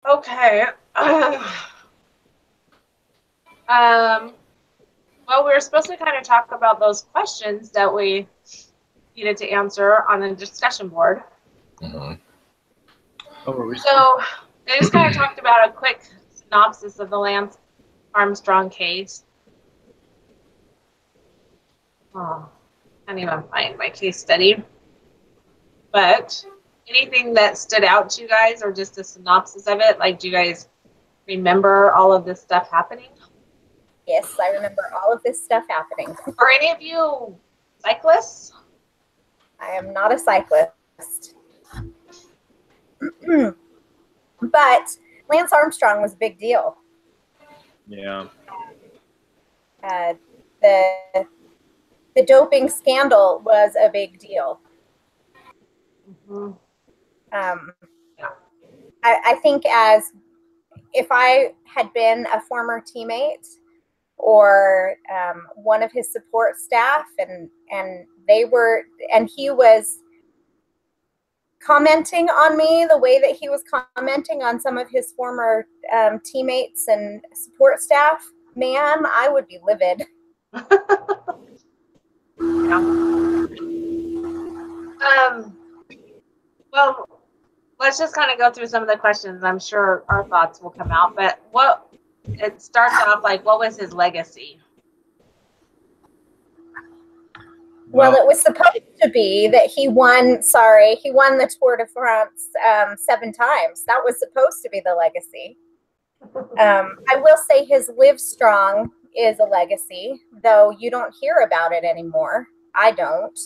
Okay. Well, we were supposed to kind of talk about those questions that we needed to answer on the discussion board. Mm-hmm. So I just kind of talked about a quick synopsis of the Lance Armstrong case. Oh, I can't even find my case study. But anything that stood out to you guys, or just a synopsis of it? Like, do you guys remember all of this stuff happening? Yes, I remember all of this stuff happening. Are any of you cyclists? I am not a cyclist. But Lance Armstrong was a big deal. Yeah. The doping scandal was a big deal. Mm-hmm. I think as if I had been a former teammate or one of his support staff, and he was commenting on me the way that he was commenting on some of his former teammates and support staff, man, I would be livid. Well, let's just kind of go through some of the questions. I'm sure our thoughts will come out, but it starts off like, what was his legacy? Well, it was supposed to be that he won the Tour de France 7 times. That was supposed to be the legacy. I will say his Live Strong is a legacy, though you don't hear about it anymore. I don't.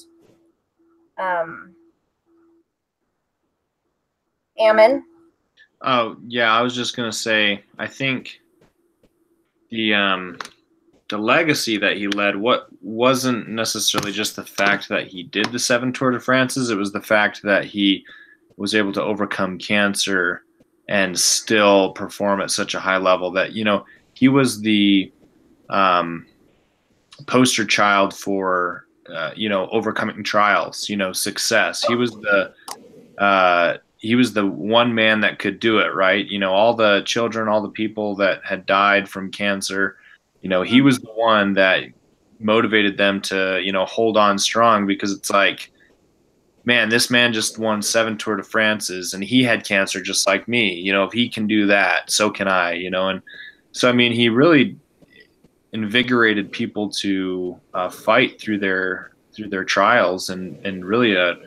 Ammon? Oh, yeah, I was just going to say, I think the legacy that he led, what wasn't necessarily just the fact that he did the 7 Tour de France's, it was the fact that he was able to overcome cancer and still perform at such a high level that, he was the poster child for, overcoming trials, success. He was the one man that could do it, right? All the children, all the people that had died from cancer, he was the one that motivated them to, hold on strong, because it's like, man, this man just won 7 Tour de France's and he had cancer just like me. If he can do that, so can I, and so, I mean, he really invigorated people to fight through their trials, and really a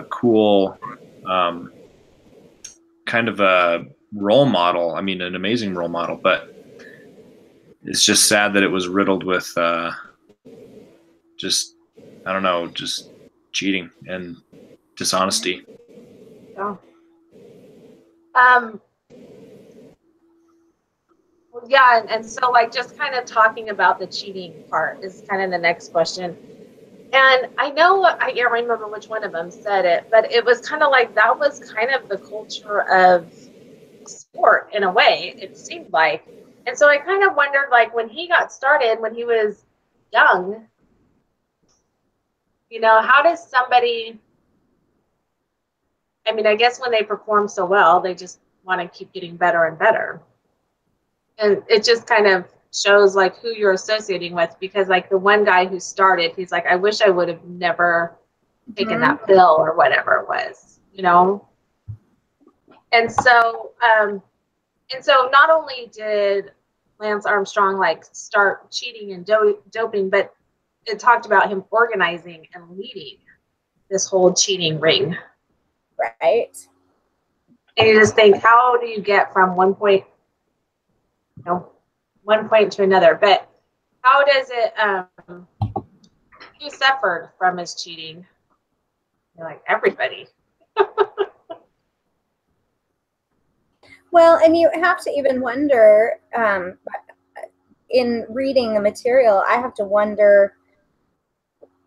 cool kind of a role model. I mean, an amazing role model, but it's just sad that it was riddled with just cheating and dishonesty. Yeah. Yeah, and so like just kind of talking about the cheating part is kind of the next question. And I know I can't remember which one of them said it, but it was kind of like that was kind of the culture of sport in a way, it seemed like. And so I kind of wondered, like, when he got started, when he was young, how does somebody, I mean, I guess when they perform so well, they just want to keep getting better and better. And it just kind of shows like who you're associating with, because like the one guy who started, he's like, I wish I would have never taken that pill or whatever it was, And so not only did Lance Armstrong like start cheating and doping, but it talked about him organizing and leading this whole cheating ring. Right. And you just think, how do you get from one point to another? But how does it, who suffered from his cheating? Like everybody. Well, and you have to even wonder, in reading the material, I have to wonder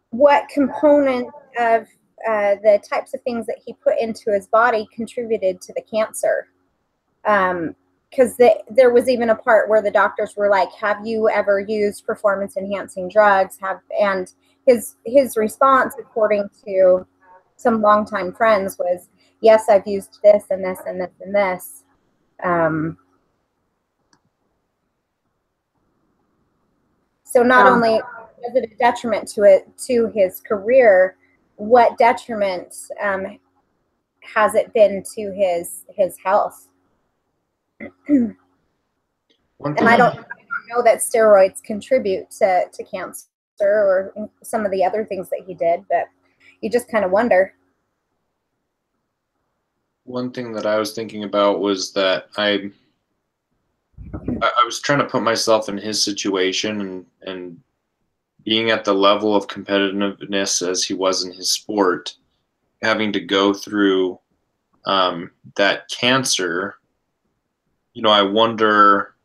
what component of the types of things that he put into his body contributed to the cancer. Because there was even a part where the doctors were like, have you ever used performance-enhancing drugs? And his response, according to some longtime friends, was, yes, I've used this and this and this and this. So not only was it a detriment to his career, what detriment has it been to his health? And I don't know that steroids contribute to cancer or some of the other things that he did, but you just kind of wonder. One thing that I was thinking about was that I was trying to put myself in his situation, and being at the level of competitiveness as he was in his sport, having to go through that cancer. I wonder.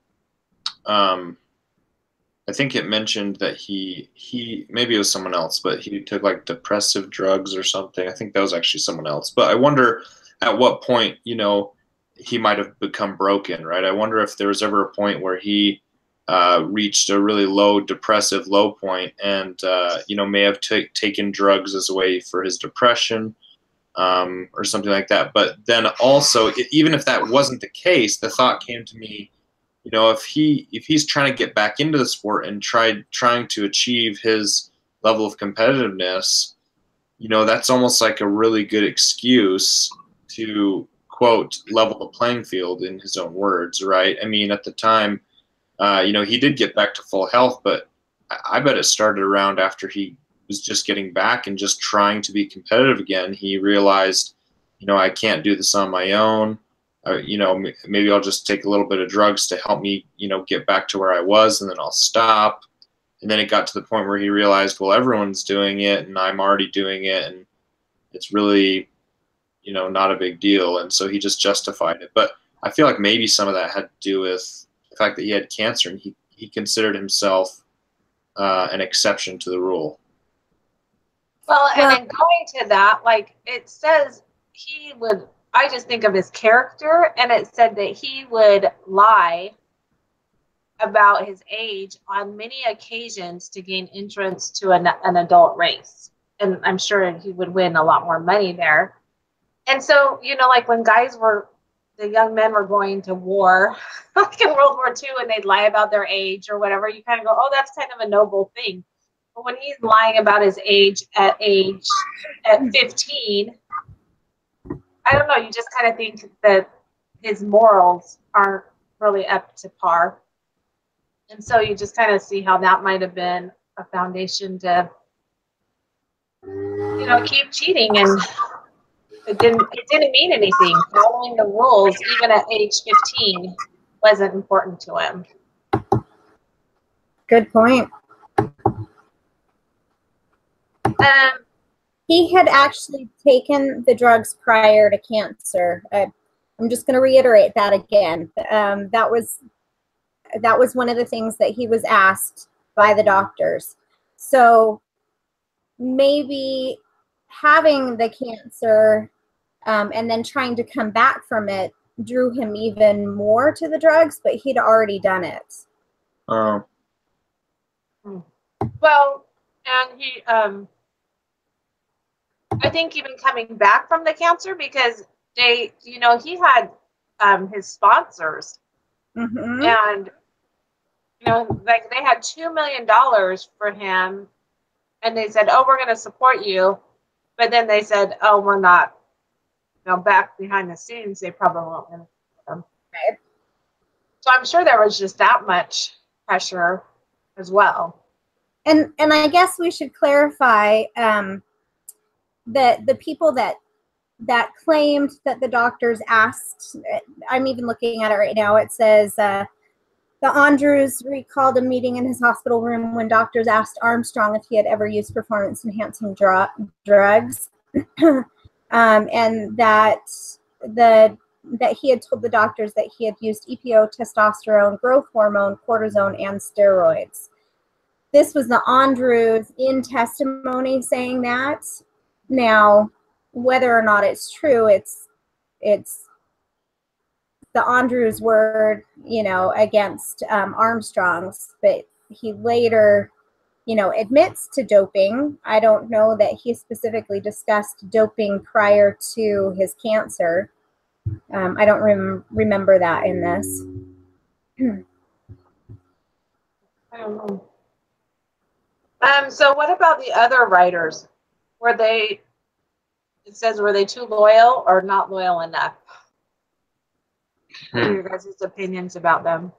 I think it mentioned that he maybe it was someone else, but he took like depressive drugs or something. I think that was actually someone else. But I wonder at what point, he might have become broken, right? I wonder if there was ever a point where he reached a really low depressive low point, and may have taken drugs as a way for his depression, or something like that. But then also, even if that wasn't the case, the thought came to me, if he's trying to get back into the sport and trying to achieve his level of competitiveness, that's almost like a really good excuse to, quote, level the playing field, in his own words, right? I mean, at the time, he did get back to full health, but I bet it started around after he was just getting back and just trying to be competitive again. He realized, I can't do this on my own. Maybe I'll just take a little bit of drugs to help me, get back to where I was, and then I'll stop. And then it got to the point where he realized, well, everyone's doing it and I'm already doing it, and it's really, not a big deal. And so he just justified it. But I feel like maybe some of that had to do with the fact that he had cancer, and he considered himself an exception to the rule. Well, and then going to that, like it says he would, I just think of his character, and it said that he would lie about his age on many occasions to gain entrance to an adult race. And I'm sure he would win a lot more money there. And so, like when the young men were going to war, like in World War II, and they'd lie about their age or whatever, you kind of go, oh, that's kind of a noble thing. But when he's lying about his age at 15, I don't know, you just kind of think that his morals aren't really up to par. And so you just kind of see how that might have been a foundation to, keep cheating. And it didn't mean anything. Following the rules, even at age 15, wasn't important to him. Good point. He had actually taken the drugs prior to cancer. I'm just going to reiterate that again. That was one of the things that he was asked by the doctors. So maybe having the cancer and then trying to come back from it drew him even more to the drugs, but he'd already done it. Well, and he, I think even coming back from the cancer, because he had his sponsors, and like they had $2 million for him, and they said, "Oh, we're going to support you," but then they said, "Oh, we're not." Back behind the scenes, they probably won't support him. Right. So I'm sure there was just that much pressure as well. And I guess we should clarify that the people that claimed that the doctors asked, I'm even looking at it right now, it says the Andrews recalled a meeting in his hospital room when doctors asked Armstrong if he had ever used performance-enhancing drugs, and that he had told the doctors that he had used EPO, testosterone, growth hormone, cortisone, and steroids. This was the Andrews in testimony saying that. Now, whether or not it's true, it's the Andrews word, against Armstrong's, but he later, admits to doping. I don't know that he specifically discussed doping prior to his cancer. I don't remember that in this. I don't know. So what about the other writers? Were they, it says, were they too loyal or not loyal enough? What are your guys' opinions about them?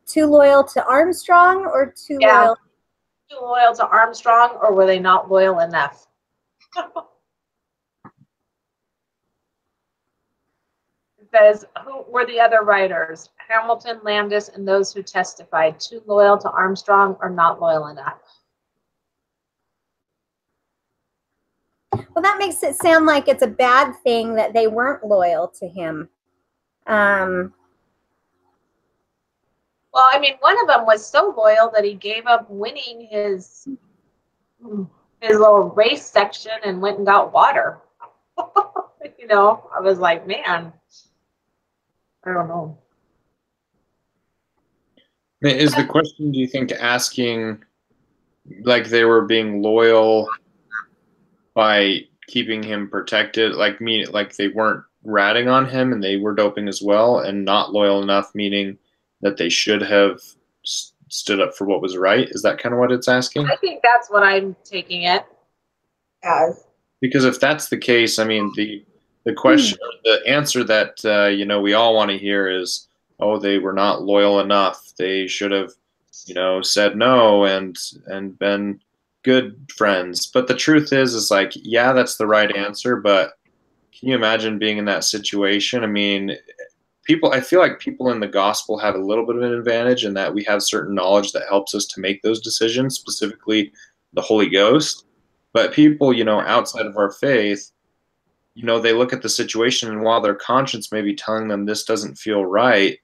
Too loyal to Armstrong or too loyal? Too loyal to Armstrong, or were they not loyal enough? It says, who were the other writers? Hamilton, Landis, and those who testified. Too loyal to Armstrong or not loyal enough? Well, that makes it sound like it's a bad thing that they weren't loyal to him. Well, I mean, one of them was so loyal that he gave up winning his little race section and went and got water. You know, I was like, man, I don't know. Is the question, do you think, asking like they were being loyal by keeping him protected, like they weren't ratting on him and they were doping as well, and not loyal enough, meaning that they should have stood up for what was right? Is that kind of what it's asking? I think that's what I'm taking it as. Because if that's the case, I mean, the question, the answer that we all want to hear is, oh, they were not loyal enough. They should have, said no and been good friends. But the truth is like, yeah, that's the right answer. But can you imagine being in that situation? I mean, I feel like people in the gospel have a little bit of an advantage in that we have certain knowledge that helps us to make those decisions, specifically the Holy Ghost. But people, outside of our faith, they look at the situation, and while their conscience may be telling them this doesn't feel right,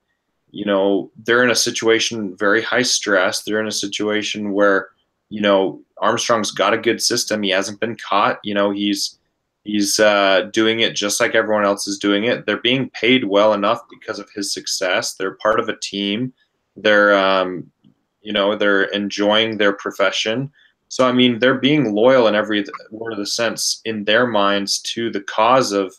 they're in a situation, very high stress. They're in a situation where, Armstrong's got a good system. He hasn't been caught. He's doing it just like everyone else is doing it. They're being paid well enough because of his success. They're part of a team. They're, they're enjoying their profession. So, I mean, they're being loyal in every word of the sense in their minds to the cause of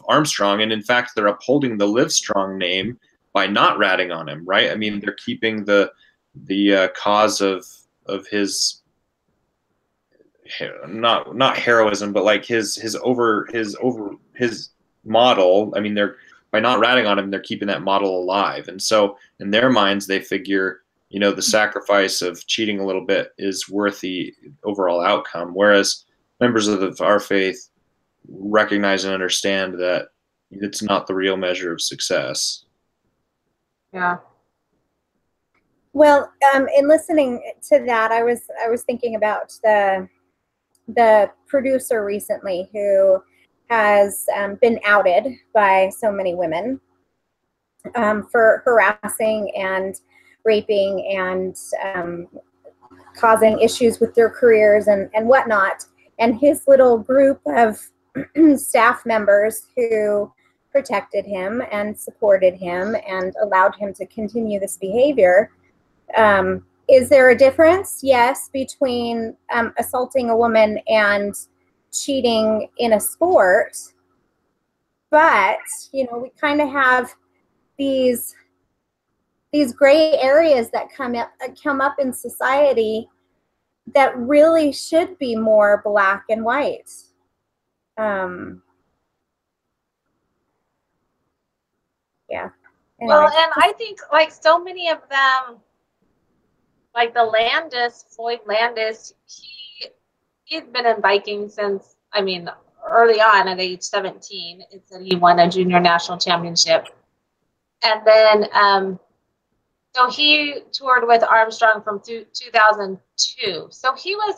Armstrong, and in fact, they're upholding the Livestrong name by not ratting on him, right? I mean, they're keeping the cause of his not heroism, but like his model. I mean, they're by not ratting on him, they're keeping that model alive, and so in their minds, they figure, the sacrifice of cheating a little bit is worth the overall outcome. Whereas members of our faith recognize and understand that it's not the real measure of success. Yeah. Well, in listening to that, I was thinking about the producer recently who has been outed by so many women for harassing and raping and causing issues with their careers and whatnot. And his little group of staff members who protected him and supported him and allowed him to continue this behavior. Is there a difference? Yes, between assaulting a woman and cheating in a sport. But, we kind of have these gray areas that come up in society that really should be more black and white. Yeah. Anyway. Well, and I think like so many of them, like Floyd Landis, he'd been in biking since, I mean, early on at age 17. It said he won a junior national championship. And then, so he toured with Armstrong from 2002. So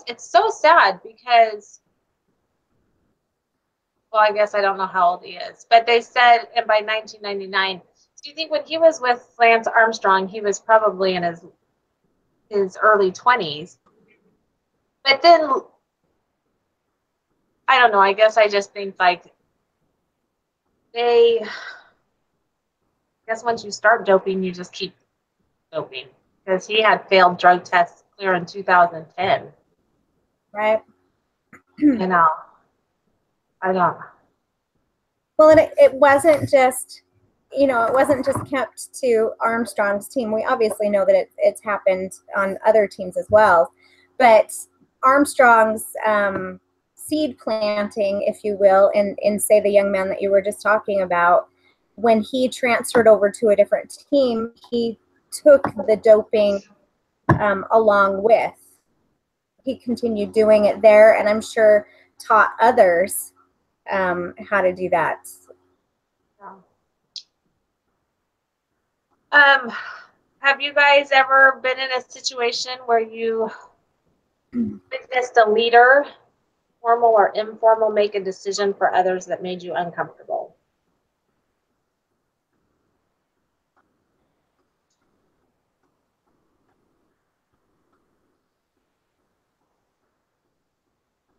it's so sad because, well, I guess I don't know how old he is, but they said, and by 1999, do you think when he was with Lance Armstrong, he was probably in his early 20s? But then, I don't know, I guess I just think like I guess once you start doping, you just keep doping, because he had failed drug tests clear in 2010. Right. I don't. Well, and it wasn't just, it wasn't just kept to Armstrong's team. We obviously know that it's happened on other teams as well. But Armstrong's seed planting, if you will, in say the young man that you were just talking about, when he transferred over to a different team, he took the doping along with. He continued doing it there, and I'm sure taught others how to do that. Have you guys ever been in a situation where you witnessed a leader, formal or informal, make a decision for others that made you uncomfortable?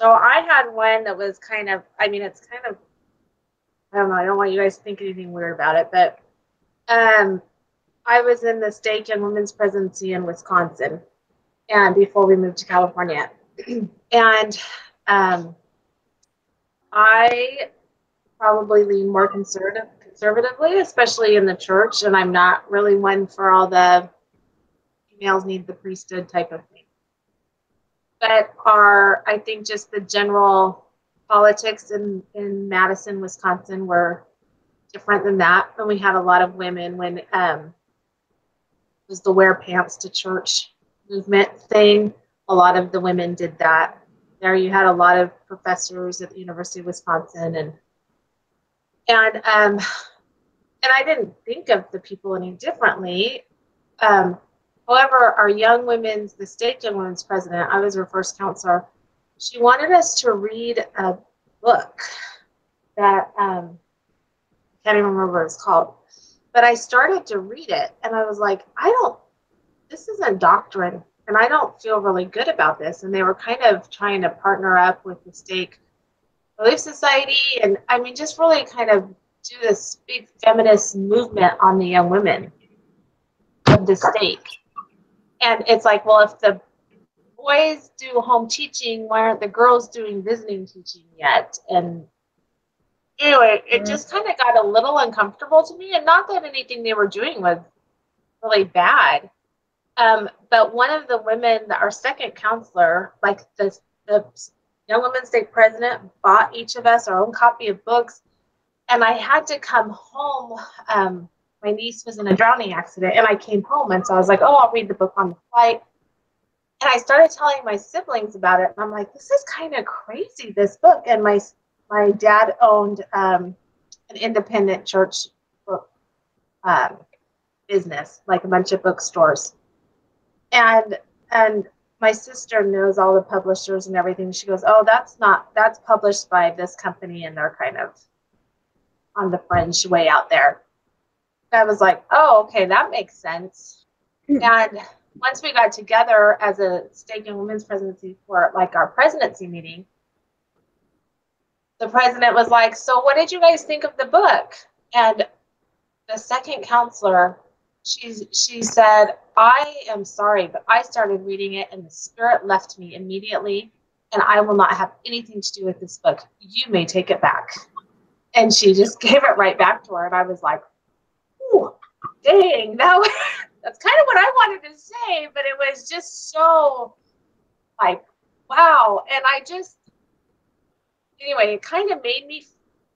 So I had one that was kind of, I mean, it's kind of, I don't know, I don't want you guys to think anything weird about it, but I was in the stake and women's presidency in Wisconsin, and before we moved to California. And I probably lean more conservatively, especially in the church, and I'm not really one for all the females need the priesthood type of thing. But I think just the general politics in Madison, Wisconsin were different than that. And we had a lot of women when it was the wear pants to church movement thing. A lot of the women did that. There you had a lot of professors at the University of Wisconsin, and I didn't think of the people any differently. However, our the state young women's president, I was her first counselor, she wanted us to read a book that, I can't even remember what it's called, but I started to read it, and I was like, this isn't doctrine, and I don't feel really good about this. And they were kind of trying to partner up with the Stake Relief Society, and I mean, just really kind of do this big feminist movement on the young women of the stake. And it's like, well, if the boys do home teaching, why aren't the girls doing visiting teaching yet? And anyway, it just kind of got a little uncomfortable to me. And not that anything they were doing was really bad. But one of the women, our second counselor, like the Young Women's Stake president, bought each of us our own copy of books. And I had to come home. My niece was in a drowning accident, and I came home, and so I was like, I'll read the book on the flight. And I started telling my siblings about it, and I'm like, this is kind of crazy, this book. And my dad owned an independent church book business, like a bunch of bookstores. And my sister knows all the publishers and everything. She goes, that's published by this company, and they're kind of on the fringe way out there. I was like, oh, okay, that makes sense. And once we got together as a stake and women's presidency for like our presidency meeting, the president was like, so what did you guys think of the book? And the second counselor, she said, I am sorry, but I started reading it and the spirit left me immediately, and I will not have anything to do with this book. You may take it back. And she just gave it right back to her. And I was like, ooh, dang, that's kind of what I wanted to say, but it was just so like, wow. And anyway, it kind of made me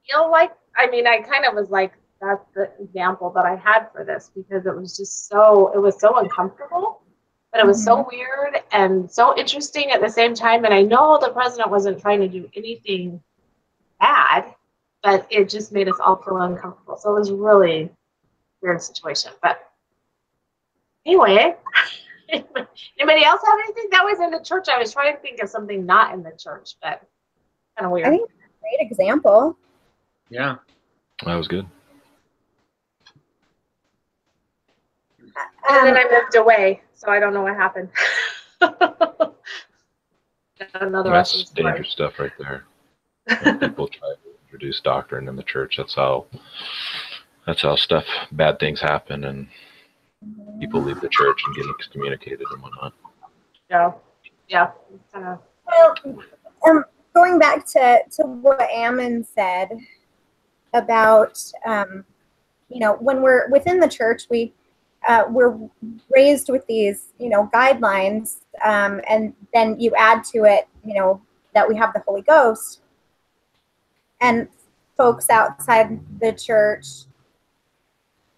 feel like, I kind of was like, that's the example that I had for this, because it was so uncomfortable, but it was so weird and so interesting at the same time. And I know the president wasn't trying to do anything bad, but it just made us all feel uncomfortable. So it was a really weird situation. But anyway, anybody else have anything? That was in the church. I was trying to think of something not in the church, but kind of weird. I think it's a great example. Yeah. That was good. And then I moved away, so I don't know what happened. That's dangerous stuff right there. When people try to introduce doctrine in the church, that's how bad things happen, and people leave the church and get excommunicated and whatnot. Yeah. Kind of. Well, going back to what Ammon said about, when we're within the church, we're raised with these, guidelines, and then you add to it, that we have the Holy Ghost, and folks outside the church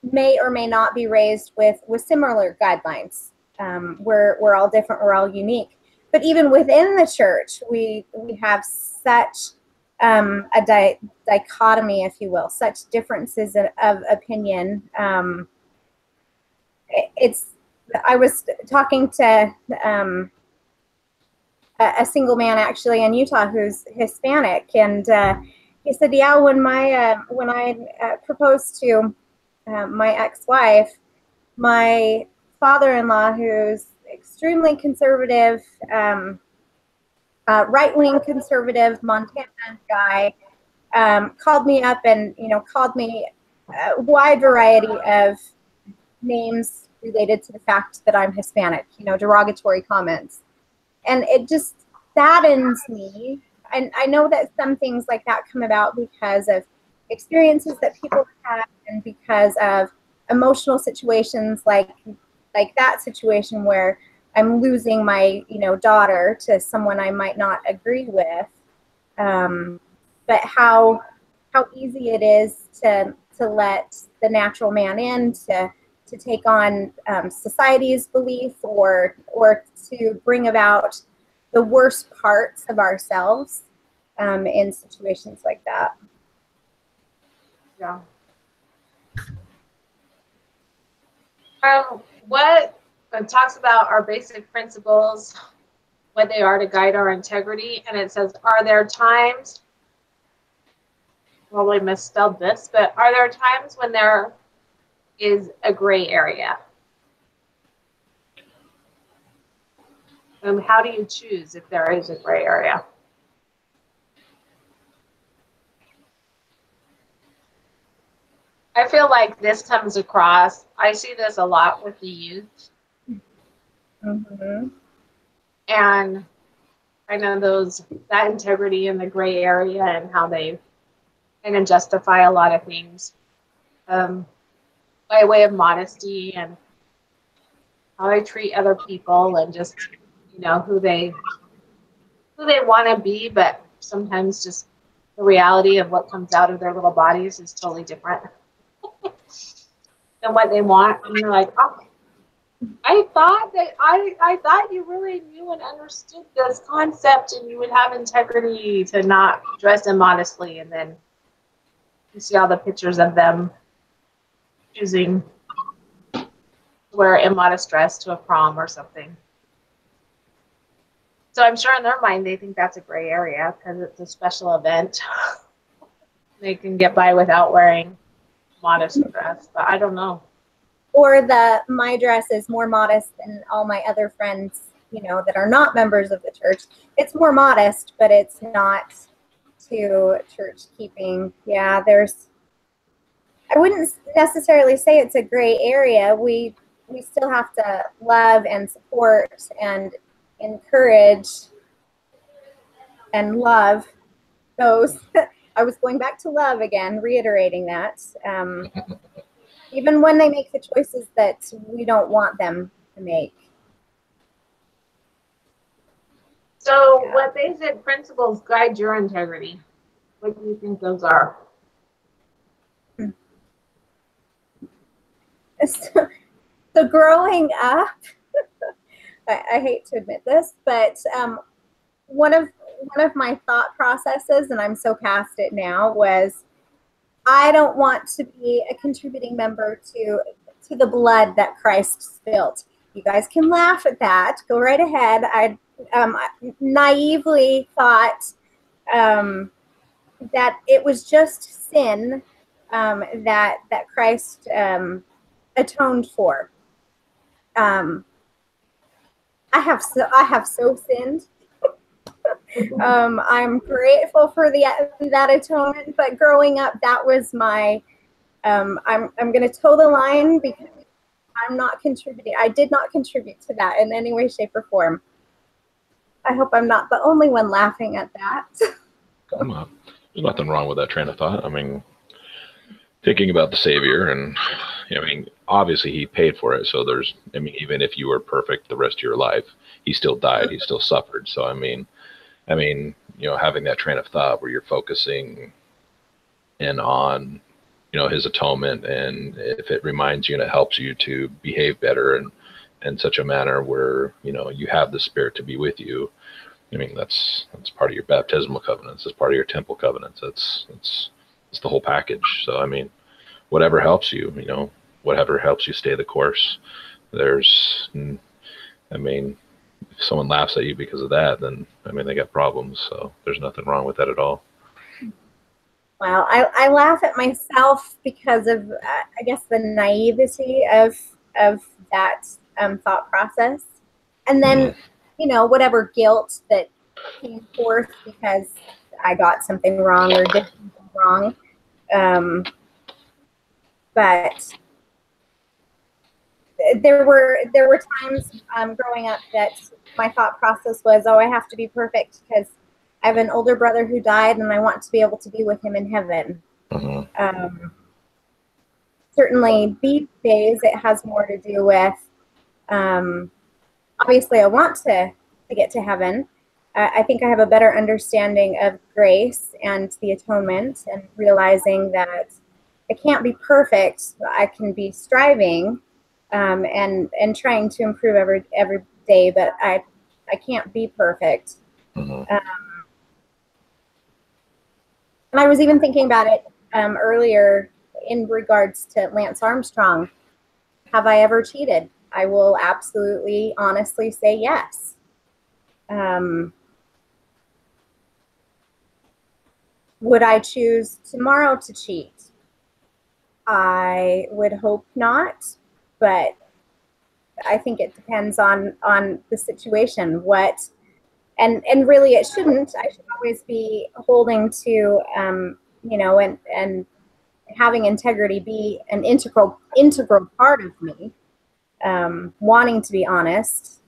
may or may not be raised with similar guidelines. We're all different. We're all unique. But even within the church, we have such a dichotomy, if you will, such differences of opinion. I was talking to a single man actually in Utah who's Hispanic, and he said, "Yeah, when I proposed to my ex-wife, my father-in-law, who's extremely conservative, right-wing conservative Montana guy, called me up and called me a wide variety of names related to the fact that I'm Hispanic, derogatory comments." And it just saddens me. And I know that some things like that come about because of experiences that people have and because of emotional situations like that situation where I'm losing my, daughter to someone I might not agree with. But how easy it is to let the natural man in, to take on society's belief or to bring about the worst parts of ourselves in situations like that. Yeah. What it talks about our basic principles, what they are to guide our integrity, and it says, are there times, probably misspelled this, but are there times when there is a gray area? And how do you choose if there is a gray area? I feel like this comes across, I see this a lot with the youth. Mm-hmm. And I know that integrity in the gray area and how they kind of justify a lot of things by way of modesty and how they treat other people and just, who they want to be, but sometimes just the reality of what comes out of their little bodies is totally different than what they want. And you're like, oh, I thought you really knew and understood this concept and you would have integrity to not dress immodestly. And then you see all the pictures of them choosing to wear immodest dress to a prom or something. So I'm sure in their mind they think that's a gray area because it's a special event. They can get by without wearing modest dress, but I don't know. Or my dress is more modest than all my other friends, that are not members of the church. It's more modest, but it's not to church keeping. Yeah, I wouldn't necessarily say it's a gray area. We still have to love and support and encourage and love those. I was going back to love again, reiterating that. Even when they make the choices that we don't want them to make. So what basic principles guide your integrity? What do you think those are? So growing up, I hate to admit this, but one of my thought processes, and I'm so past it now, was I don't want to be a contributing member to the blood that Christ spilled. You guys can laugh at that. Go right ahead. I naively thought that it was just sin that Christ atoned for. I have so sinned. I'm grateful for that atonement, but growing up, that was my. I'm going to toe the line because I'm not contributing. I did not contribute to that in any way, shape, or form. I hope I'm not the only one laughing at that. I'm not. There's nothing wrong with that train of thought. I mean, thinking about the Savior, and I mean, obviously he paid for it. So there's, I mean, even if you were perfect the rest of your life, he still died. He still suffered. So I mean, you know, having that train of thought where you're focusing in on, you know, his atonement, and if it reminds you and it helps you to behave better and in such a manner where, you know, you have the Spirit to be with you. I mean, that's part of your baptismal covenants. It's part of your temple covenants. It's the whole package. So I mean, whatever helps you, you know, whatever helps you stay the course. There's, I mean, if someone laughs at you because of that, then I mean, they got problems. So there's nothing wrong with that at all. Well, I laugh at myself because of, I guess, the naivety of that thought process. And then, you know, whatever guilt that came forth because I got something wrong or did something wrong. But there were times growing up that my thought process was, oh, I have to be perfect because I have an older brother who died and I want to be able to be with him in heaven. Certainly these days it has more to do with, obviously I want to get to heaven. I think I have a better understanding of grace and the atonement, and realizing that I can't be perfect. I can be striving and trying to improve every day, but I can't be perfect. And I was even thinking about it earlier in regards to Lance Armstrong. Have I ever cheated? I will absolutely, honestly say yes. Would I choose tomorrow to cheat? I would hope not, but I think it depends on the situation. And really it shouldn't. I should always be holding to, you know, and having integrity be an integral part of me, wanting to be honest.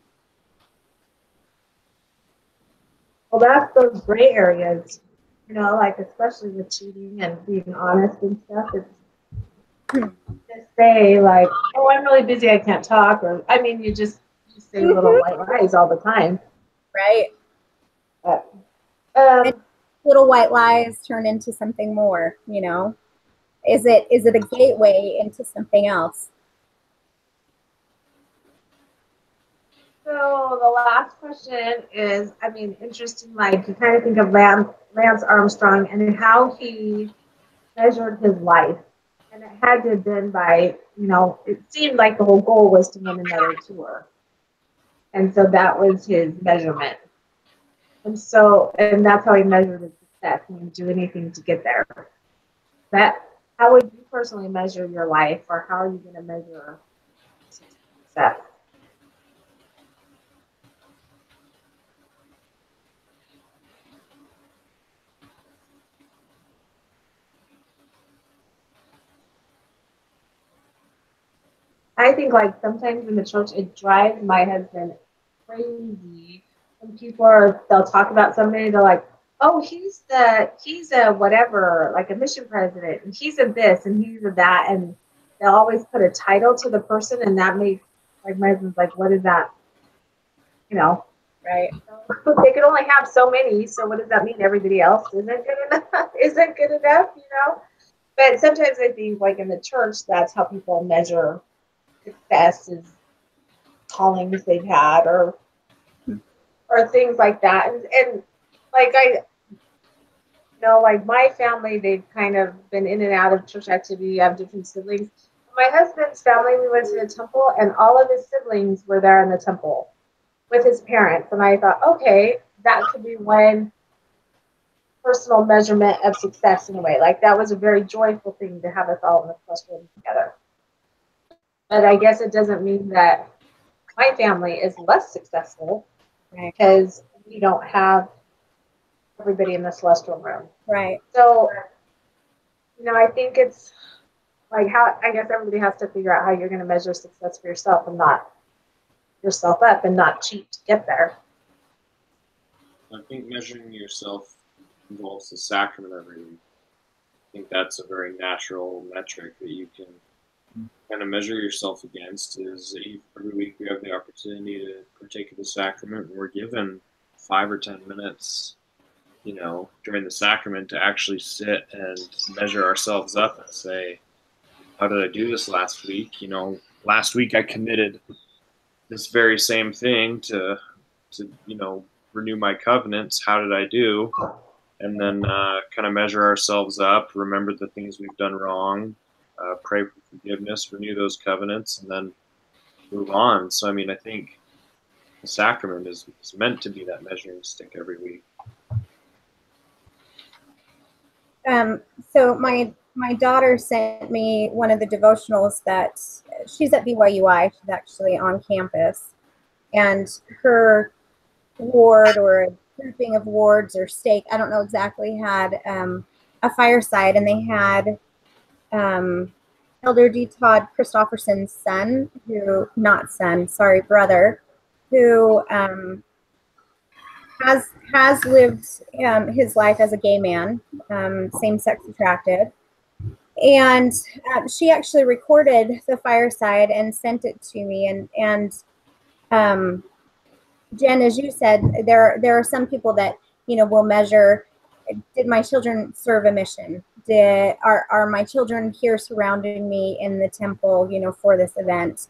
Well, that's those gray areas, you know, like especially with cheating and being honest and stuff. It's just say like, oh, I'm really busy, I can't talk, or I mean, you just say little white lies all the time, right? But, little white lies turn into something more, you know. Is it a gateway into something else? So the last question is, I mean, interesting, like you kind of think of Lance Armstrong and how he measured his life. And it had to have been by, you know, it seemed like the whole goal was to win another tour. And so that was his measurement. And that's how he measured his success. He didn't do anything to get there. How would you personally measure your life, or how are you going to measure success? I think like sometimes in the church, it drives my husband crazy when they'll talk about somebody, they're like, oh, he's a whatever, like a mission president, and he's a this and he's a that, and they'll always put a title to the person, and that makes like my husband's like, what is that? You know, right? They can only have so many, so what does that mean? Everybody else isn't good enough, you know? But sometimes I think like in the church, that's how people measure success, is callings they've had or things like that. And like like my family, they've kind of been in and out of church activity. You have different siblings. My husband's family, we went to the temple, and all of his siblings were there in the temple with his parents. And I thought, okay, that could be one personal measurement of success in a way. Like that was a very joyful thing to have us all in the classroom together. But I guess it doesn't mean that my family is less successful because we don't have everybody in the celestial room. Right. So, I think it's like I guess everybody has to figure out how you're going to measure success for yourself and not yourself up and not cheat to get there. I think measuring yourself involves the sacrament every week. I think that's a very natural metric that you can kind of measure yourself against. Is every week we have the opportunity to partake of the sacrament, and we're given 5 or 10 minutes, during the sacrament to actually sit and measure ourselves up and say, how did I do this last week? Last week I committed this very same thing to renew my covenants. How did I do? And then kind of measure ourselves up, remember the things we've done wrong, pray for forgiveness, renew those covenants, and then move on. So, I think the sacrament is meant to be that measuring stick every week. So my daughter sent me one of the devotionals that she's at BYUI. She's actually on campus, and her ward or a grouping of wards or stake, I don't know exactly, had a fireside, and they had Elder D. Todd Christofferson's brother, who has lived his life as a gay man, same-sex attracted. And she actually recorded the fireside and sent it to me. And Jen, as you said, there are some people that will measure: did my children serve a mission? Are my children here surrounding me in the temple for this event?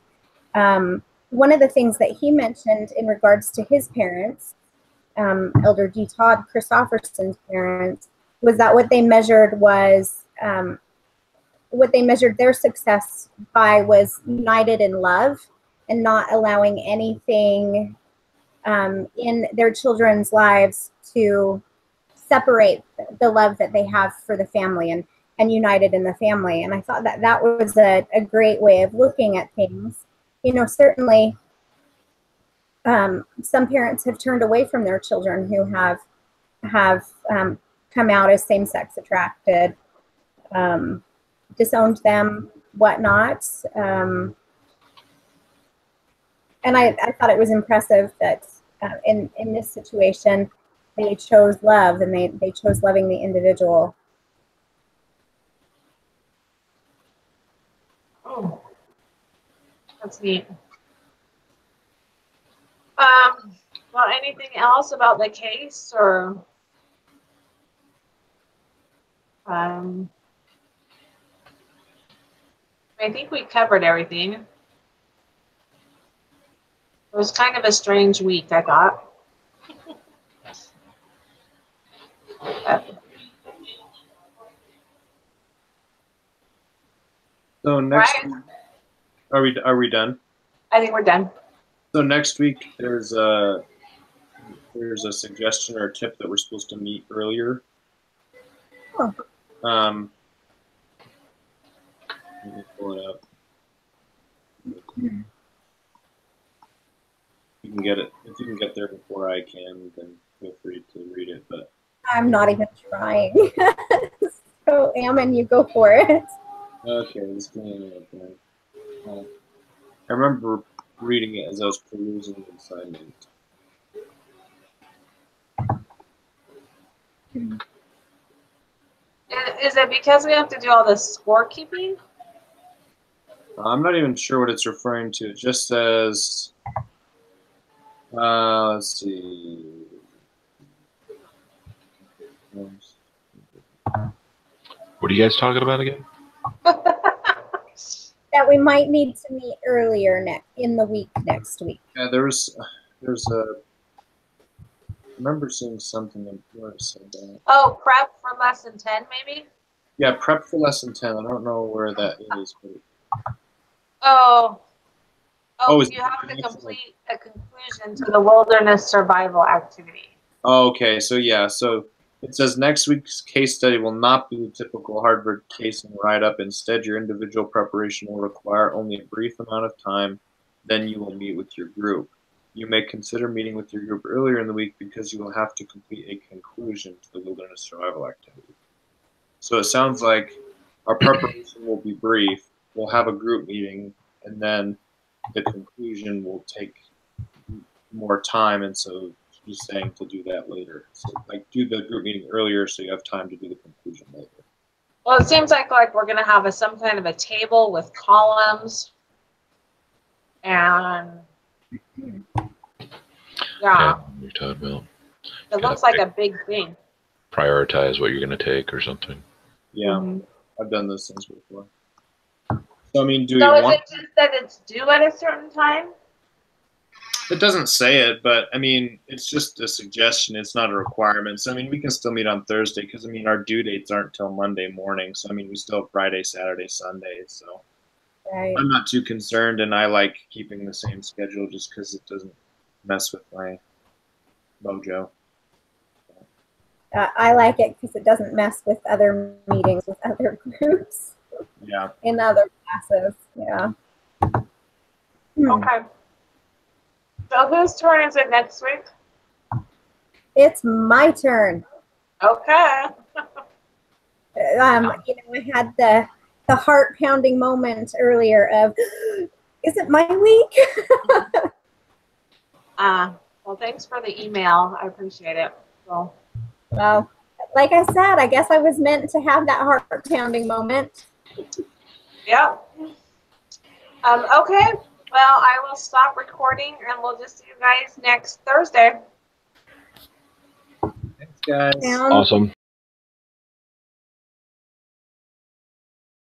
One of the things that he mentioned in regards to his parents, Elder D. Todd Christofferson's parents, was that what they measured their success by was united in love, and not allowing anything in their children's lives to separate the love that they have for the family and united in the family. And I thought that was a great way of looking at things. Certainly some parents have turned away from their children who have come out as same-sex attracted, disowned them, whatnot. And I thought it was impressive that in this situation, they chose love, and they chose loving the individual. Oh, that's neat. Well, anything else about the case, or I think we covered everything. It was kind of a strange week, I thought. So next week, are we done? I think we're done. So next week there's a suggestion or a tip that we're supposed to meet earlier. Oh. Let me pull it up. You can get it if you can get there before I can. Then feel free to read it. But I'm not even trying. So, Ammon, you go for it. Okay, this game. I remember reading it as I was perusing the assignment. Is it because we have to do all this scorekeeping? I'm not even sure what it's referring to. It just says, let's see. What are you guys talking about again? That we might need to meet earlier next week. Yeah, there's a. I remember seeing something where it said that. Oh, prep for lesson 10, maybe? Yeah, prep for lesson 10. I don't know where that is. But... Oh, Oh, you have to complete a conclusion to the wilderness survival activity. Oh, okay, so yeah, so it says next week's case study will not be the typical Harvard case and write-up. Instead, your individual preparation will require only a brief amount of time. Then you will meet with your group. You may consider meeting with your group earlier in the week because you will have to complete a conclusion to the wilderness survival activity. So it sounds like our preparation will be brief. We'll have a group meeting, and then the conclusion will take more time. And so just saying to do that later. So, like, do the group meeting earlier so you have time to do the conclusion later. Well, it seems like we're going to have some kind of a table with columns. And, yeah, you're talking about. It looks like a big thing. Prioritize what you're going to take or something. Yeah, I've done those things before. So, I mean, do so we is want... it just that it's due at a certain time? It doesn't say it, but I mean, it's just a suggestion. It's not a requirement. So, I mean, we can still meet on Thursday because, I mean, our due dates aren't till Monday morning. So, I mean, we still have Friday, Saturday, Sunday. So, Right. I'm not too concerned, and I like keeping the same schedule just because it doesn't mess with my mojo. I like it because it doesn't mess with other meetings with other groups. Yeah. In other classes. Yeah. Okay. So whose turn is it next week? It's my turn. Okay. You know, I had the heart pounding moment earlier of, is it my week? Well, thanks for the email. I appreciate it. Well, like I said, I guess I was meant to have that heart pounding moment. yeah. Okay. Well, I will stop recording and we'll just see you guys next Thursday. Thanks, guys. Awesome.